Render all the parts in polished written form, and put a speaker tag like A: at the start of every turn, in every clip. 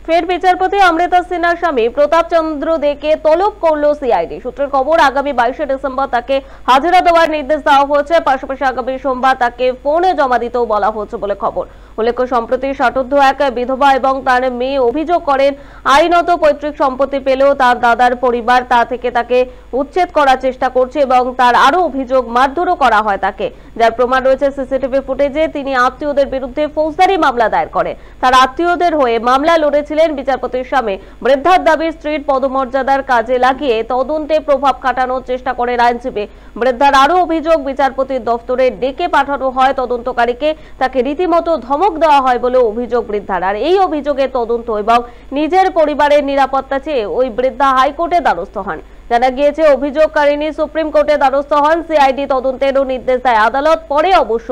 A: ফের বিচারপতি অমৃতা সিনহার স্বামী প্রতাপ চন্দ্র দেকে তলব করল সিআইডি। সূত্রের খবর, আগামী 22শে ডিসেম্বর তাকে হাজিরা দেওয়ার নির্দেশ দেওয়া হয়েছে। পাশাপাশি আগামী সোমবার তাকে ফোনে জমা দিতেও বলা হচ্ছে বলে খবর। উল্লেখ্য, সম্প্রতি ষাটোর্ধ্ব এক বিধবা এবং তার মেয়ে অভিযোগ করেন, আইনত পৈতৃক সম্পত্তি পেলেও তার দাদার পরিবার তা থেকে তাকে উচ্ছেদ করার চেষ্টা করছে এবং তার আরো অভিযোগ মারধরও করা হয় তাকে, যার প্রমাণ রয়েছে সিসিটিভি ফুটেজে। তিনি আত্মীয়দের বিরুদ্ধে ফৌজদারি মামলা দায়ের করে তার আত্মীয়দের হয়ে মামলা লড়েছিলেন বিচারপতির স্বামী। বৃদ্ধার দাবি, স্ত্রীর পদমর্যাদার কাজে লাগিয়ে তদন্তে প্রভাব খাটানোর চেষ্টা করেন আইনজীবী। বৃদ্ধার আরো অভিযোগ, বিচারপতির দফতরে ডেকে পাঠানো হয় তদন্তকারীকে, তাকে রীতিমতো ধমক দেওয়া হয় বলে অভিযোগ বৃদ্ধার। আর এই অভিযোগের তদন্ত এবং নিজের পরিবারের নিরাপত্তা চেয়ে ওই বৃদ্ধা হাইকোর্টে দ্বারস্থ হন। জানা গিয়েছে, অভিযোগকারিনী সুপ্রিম কোর্টে দ্বারস্থ হন। সিআইডি তদন্তেরও নির্দেশ দেয় আদালত। পরে অবশ্য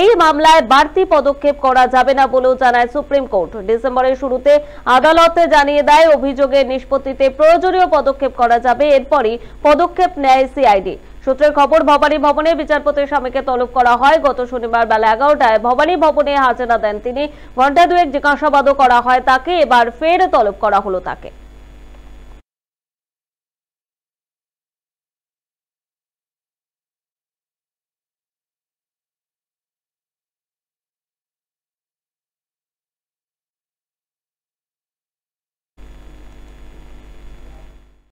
A: এই মামলায় বাড়তি পদক্ষেপ করা যাবে না বলেও জানায় সুপ্রিম কোর্ট। ডিসেম্বরের শুরুতে আদালতে জানিয়ে দেয়, অভিযোগের নিষ্পত্তিতে প্রয়োজনীয় পদক্ষেপ করা যাবে, এরপরই পদক্ষেপ নেয় সিআইডি। সূত্রের খবর, ভবানী ভবনে বিচারপতির স্বামীকে তলব করা হয়। গত শনিবার বেলা 11টায় ভবানী ভবনে হাজিরা দেন তিনি। ঘণ্টা দুয়েক জিজ্ঞাসাবাদও করা হয় তাকে। এবার ফের তলব করা হলো তাকে।